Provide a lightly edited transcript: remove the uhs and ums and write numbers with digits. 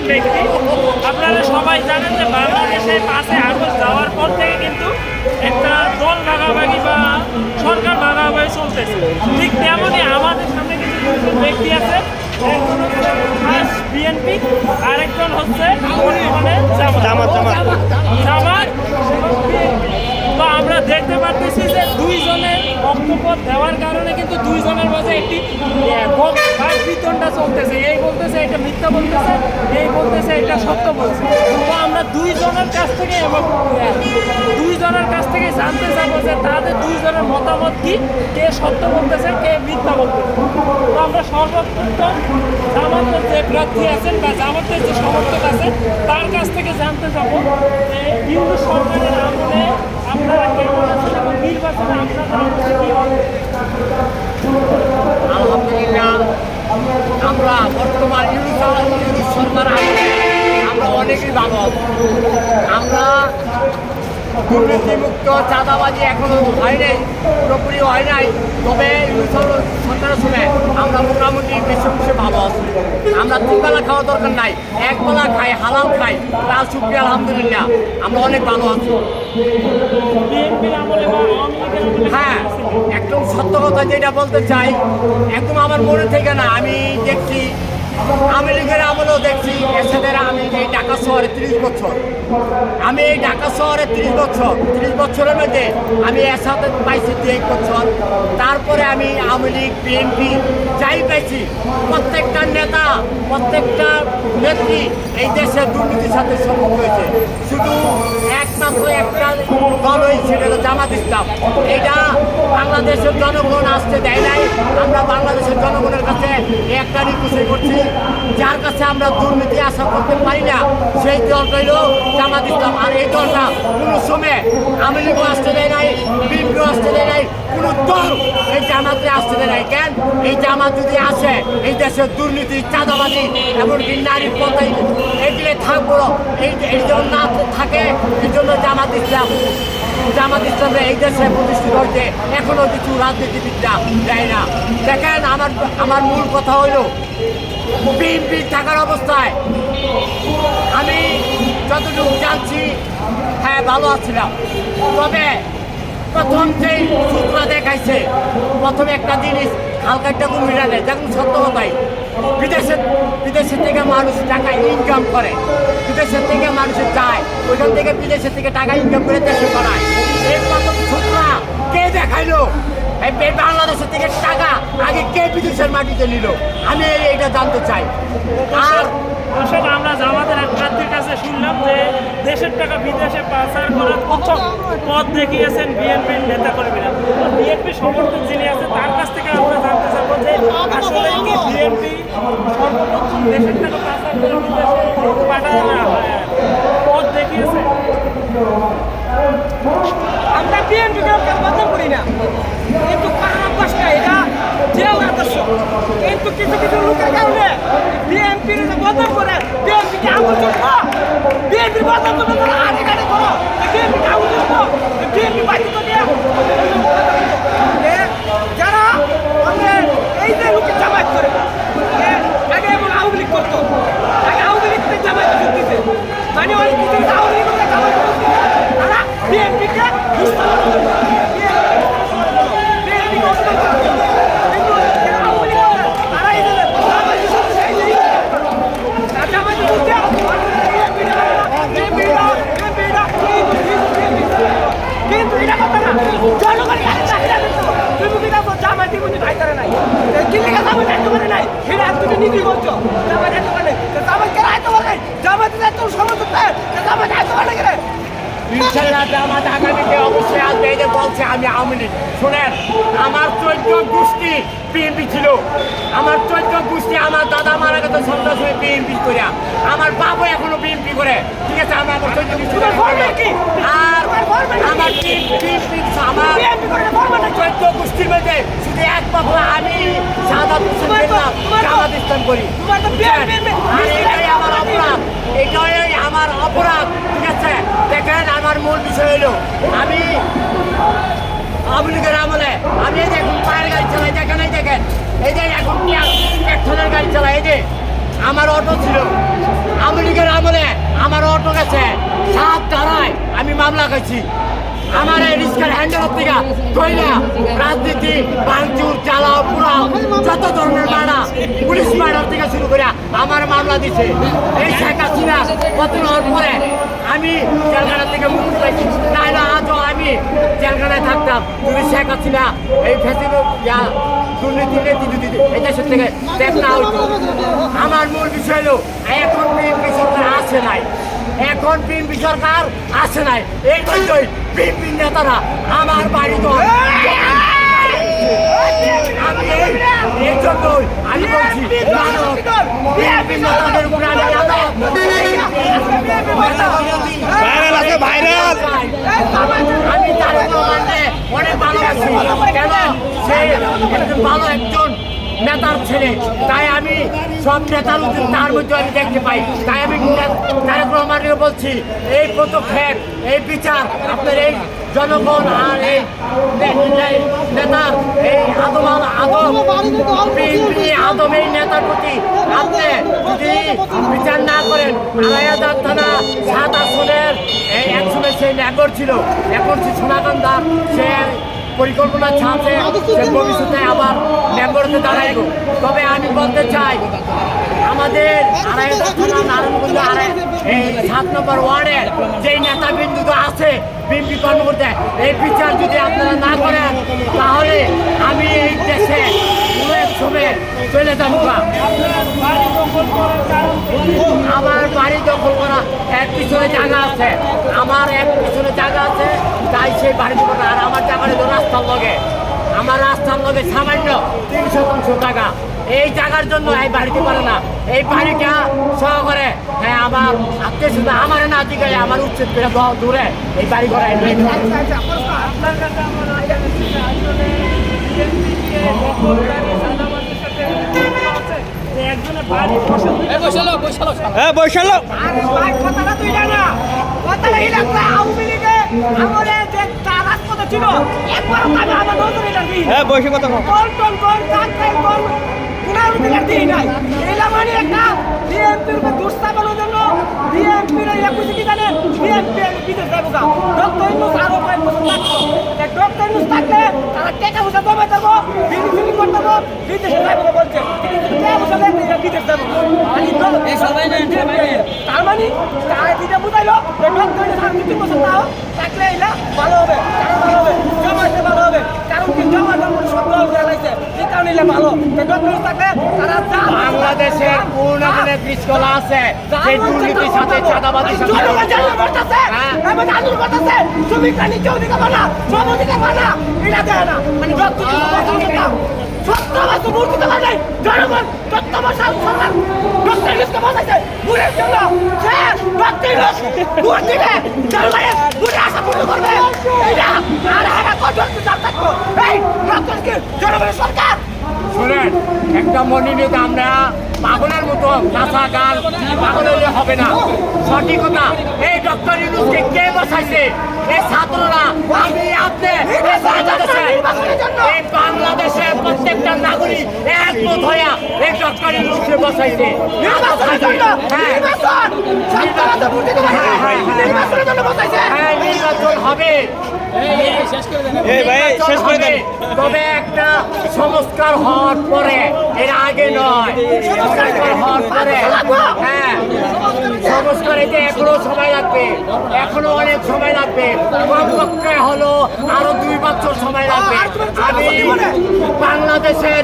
ব্যক্তি। আপনারা সবাই জানেন যে বাংলাদেশে 5ই আগস্ট যাওয়ার পর থেকে কিন্তু একটা দল ভাগাভাগি বা সরকার ভাগাভাগি চলতেছে। ঠিক তেমনই আমাদের সামনে কিছু দুজন ব্যক্তি আছে, একজন হচ্ছে বিএনপি, আরেকজন হচ্ছে জামাত। তো আমরা দেখতে পাচ্ছি যে দুইজনের বক্তব্য দেওয়ার কারণে কিন্তু দুইজনের মাঝে একটি বিতণ্ডা চলতেছে। এই বলতেছে এটা মিথ্যা বলতেছে, এই বলতেছে এটা সত্য বলছে। তো আমরা দুইজনের কাছ থেকে জানতে চাবো যে তাদের দুইজনের মতামত কি, কে সত্য বলতেছে, কে মিথ্যা বলতেছে। তো আমরা সর্বপ্রথম জামাতের যে প্রার্থী আছেন বা জামাতের যে সমর্থক আছে তার কাছ থেকে জানতে চাবো যে ইউনিট সরকারের আমলে আপনারা কেমন আছেন এবং নির্বাচনে আপনাদের আমলে কি হবে। আলহামদুলিল্লাহ, আমরা বর্তমান ইউনিট সরকার আমলে আমরা অনেকেই ভালো। আমরা দুর্নীতিমুক্ত চাঁদাবাজি এখনো হয় নাই, পুরোপুরি হয় নাই, তবে সরকারের সময় আমরা মোটামুটি বেশি অংশে ভালো আছি। আমরা তিনবেলা খাওয়া দরকার নাই, একবেলা খাই, হালাল খাই, তার শুক্রিয়া আলহামদুলিল্লাহ আমরা অনেক ভালো আছি। হ্যাঁ, একদম সত্য কথা যেটা বলতে চাই, একদম আমার মনে থেকে না, আমি দেখছি আওয়ামী লীগের আমলেও দেখছি এরশাদের। আমি এই ঢাকা শহরে 30 বছর, আমি এই ঢাকা শহরে 30 বছরের মধ্যে আমি এরশাদের পাইছি 2 বছর। তারপরে আমি আওয়ামী লীগ, বিএনপি যাই পাইছি, প্রত্যেকটা নেতা, প্রত্যেকটা নেত্রী এই দেশের দুর্নীতির সাথে সম্পর্ক হয়েছে। শুধু একমাত্র একটা দলই, সেটা হলো জামাত ইসলাম। এটা বাংলাদেশের জনগণ আসতে দেয় নাই। আমরা বাংলাদেশের জনগণের কাছে একটা রিকোয়েস্ট করছি, যার কাছে আমরা দুর্নীতি আশা করতে পারি না সেই দলটা হলো জামাত ইসলাম। আর এই দলটা কোনো সময় আওয়ামী লীগও আসতে দেয় নাই, বিএনপিও আসতে দেয় নাই, কোনো দল এই জামাতে আসতে দেয় নাই। কেন? এই জামাত যদি আসে এই দেশের দুর্নীতি, চাঁদাবাজি, এমনকি নারী পতাই এগুলো থাকবো, এই জন্য না থাকে। এই জন্য জামাত ইসলামে এই দেশে প্রতিষ্ঠিত হইতে এখনো কিছু রাজনীতিবিদরা দেয় না। দেখেন, আমার মূল কথা হইল বিএনপি থাকার অবস্থায় আমি যতটুকু জানছি, হ্যাঁ ভালো আছিলাম। তবে প্রথম যেই সূত্র দেখাইছে, প্রথমে একটা জিনিস হালকা একটা কুমিরা নেয়, যেমন সত্য কথাই বিদেশের থেকে মানুষ টাকা ইনকাম করে, বিদেশের থেকে মানুষ যায়, ওইখান থেকে বিদেশের থেকে টাকা ইনকাম করে দেশে করায়। এই প্রথম সূত্র কে দেখাইলো? এই বাংলাদেশের থেকে টাকা আগে কে বিদেশের মাটিতে নিল? আমি এইটা জানতে চাই। আর আসলে আমরা জামাতের এক প্রার্থীর কাছে শুনলাম যে দেশের টাকা বিদেশে পাচার করার প্রথম পথ দেখিয়েছেন বিএনপির নেতাকর্মীরা। বিএনপি সমর্থক যিনি আছে তার কাছ থেকে আমরা জানতে চাবো যে আসলে কি বিএনপি সর্বপ্রথম দেশের টাকা পাচার করে বিদেশে পাঠানোর পথ দেখিয়েছে? আমরা বিএনপিকে বদনাম করি না, কিন্তু কারণ পাঁচটা এটা জেল আদর্শ। কিন্তু কিছু কিছু লোকের কারণে বিএনপির বদনাম করে বিএনপিকে আগুন চলবো, বিএনপির বদনাম করবে তারা আগে গাড়ি করো, বিএনপিকে আগুন চলবো, বিএনপি বাকি তো দিয়ে যারা আমরা এই যে লোকে জামায়াত করে আগে এবং আওয়ামী লীগ করতো, আগে আওয়ামী লীগ থেকে জামায়াত করতেছে, মানে অনেক কিছু আওয়ামী লীগ থেকে জামায়াত করতেছে, তারা বিএনপিকে কিন্তু এটা কথা না, জনগণের জামায়াতের মধ্যে ভাইতারা নাই, দিল্লিকে জামায়াত আইতে পারে নাই, সেটা তুমি নীতি বলছো জামায়াত আইতে পারে, জামায়াতকে আইতে পারে, জামায়াতের এত সমর্থন দেয়, জামায়াত আইতে পারে না। ইনশাআল্লাহ জামাত আগামীতে অবশ্যই আসবে, এই যে বলছে আমি আওয়ামী লীগ। শোনেন, আমার 14 গোষ্ঠী বিএনপি ছিল, আমার 14 গোষ্ঠী, আমার দাদা মারা গেছে সন্ত্রাস হয়ে বিএনপি করে, আমার বাবু এখনো বিএনপি করে, ঠিক আছে? আমার 14 গোষ্ঠী আর আমার বিএনপি, আমার 14 গোষ্ঠীর মধ্যে শুধু একমাত্র আমি সাদা জামাত ইসলাম করি। আর এটাই আমার অপরাধ, এটাই আমার অপরাধ, ঠিক আছে? দেখেন, আমার মূল বিষয় হলো আমি আওয়ামী লীগের আমলে আমি এই যে এখন পায়ের গাড়ি চালাই, দেখেন এই দেখেন, এই যে এখন ট্রাক্টরের গাড়ি চালাই, এই যে আমার অটো ছিল, আওয়ামী লীগের আমলে আমার অটো গেছে 7 ধারায় আমি মামলা খাইছি। আমার এই রিস্কার হ্যান্ডেল থেকে কইলা রাজনীতি ভাঙচুর চালাও পুরাও যত ধরনের মারা পুলিশ মার্ডার থেকে শুরু করে আমার মামলা দিছে। এই শেখ হাসিনা পতন হওয়ার পরে আমি জেলখানা থেকে মুক্তি পাইছি, নাহলে আজও আমি জেলখানায় থাকতাম যদি শেখ হাসিনা এই ফেসিলিটি দুর্নীতি নেতৃত্ব এই দেশের থেকে ত্যাগ না হইতো। আমার মূল বিষয় হলো এখন বিএনপি সরকার আসে নাই, এখন বিএনপি সরকার আসে নাই, এই জন্যই বিএনপি নেতারা আমার বাড়ি তো আমি এই জন্যই আমি বলছি বিএনপি নেতাদের উপরে আমি আমি তার মানে অনেক ভালোবাসি, কেন সে একজন ভালো একজন নেতার ছেলে, তাই আমি সব নেতার উচিত তার মধ্যে আমি দেখতে পাই। তাই আমি তারেক রহমানকে বলছি এই পদক্ষেপ এই বিচার আপনার এই জনগণ আর এই নেতার এই আদম এই নেতার প্রতি আপনি যদি বিচার না করেন, আড়াইহাজার থানা 7 আসনের এই একসময় সেই মেম্বার ছিল, এখন সে সোনাকান্দা সে পরিকল্পনা ছাড়ছে সে ভবিষ্যতে আবার মেম্বারতে দাঁড়াইব। তবে আমি বলতে চাই আমাদের আড়াইহাজার থানা নারায়ণগঞ্জ এই 7 নম্বর ওয়ার্ডের যেই নেতাবৃন্দ আছে বিএনপি কর্মকর্তা, এই বিচার যদি আপনারা না করেন তাহলে আমি এই দেশে সময় চলে যাবো। আমার বাড়ি দখল করা এক পিছনে জায়গা আছে, আমার এক পিছনে জায়গা আছে, তাই সেই বাড়ি দখল আর আমার জায়গাটা তো রাস্তার লগে, আমার রাস্তার লগে সামান্য 3 টাকা এই জায়গার জন্য এই বাড়িতে পারে না। এই বাড়িটা সহকারে হ্যাঁ আমার আত্মীয় শুধু আমার না দিকে আমার উচ্ছেদ করে দূরে এই বাড়ি করা আপনার কাছে আমার আসলে একজনের বাড়ি বৈশাল কথাটা তুই জানা কথাটা এই লাগবে আওয়ামী লীগে আমলে যে তার রাজপথে ছিল একবার আমি আমার নজরে লাগি বৈশাল কথা কোন কাকরাই কোন পুনরুদ্ধার দিই নাই এইলা মানে একটা বিএনপির উপর দুঃস্থাপনের জন্য বিএনপির এই একুশে কি জানেন বিএনপি বিদেশ যাবো গা ডক্টর ইউনূস আরো কয়েক বছর থাকতো ডক্টর ইউনূস থাকলে তারা টাকা পয়সা জমা দেবো বিনিয়োগ করতে হবে বিদেশে যাবো বলছে টাকা পয়সা দেয় বিদেশ যাবো এই সবাই তার মানে তারা যেটা বুঝাইলো ডক্টর ইউনূস আর 2-3 বছর তাও থাকলে এইলা ভালো হবে ভালো হবে জমাতে ভালো হবে কারণ কি জমা দেওয়ার সব দল জানাইছে এই কারণে এলা ভালো ডক্টর ইউনূস থাকলে তারা বাংলাদেশের কোন ধরনের বৃষ্কলা আছে সেই দুর্নীতির সাথে চাঁদাবাজির সাথে শ্রমিকরা নিচে অধিকার পানা সব অধিকার পানা এটা দেয় না মানে ডক্টর জনগণ তত্ত্বাবধান সরকার ডক্টর ইউনূসকে বাঁচাইছে বুড়ের জন্য সে ডক্টর ইউনূস বুড় দিবে জনগণের বুড়ে আশা পূর্ণ করবে এইটা আর হারা কত চাপ থাকবো এই ডক্টরকে জনগণের সরকার শুনেন একটা মনোনীত আমরা পাগলের মতো নাচা গান পাগল হলে হবে না, সঠিকতা এই ডক্টর ইউনূসকে কে বসাইছে? এই ছাত্ররা আমি আপনি এই বাংলাদেশের প্রত্যেকটা নাগরিক একমত হইয়া এই ডক্টর ইউনূসকে বসাইছে। নির্বাচন হবে তবে একটা সংস্কার হওয়ার পরে, এর আগে নয়, সংস্কার হওয়ার পরে। হ্যাঁ সংস্কার এতে এখনো সময় লাগবে, এখনো অনেক সময় লাগবে, কমপক্ষে হলো আরো 2 বছর সময় লাগবে। আমি বাংলাদেশের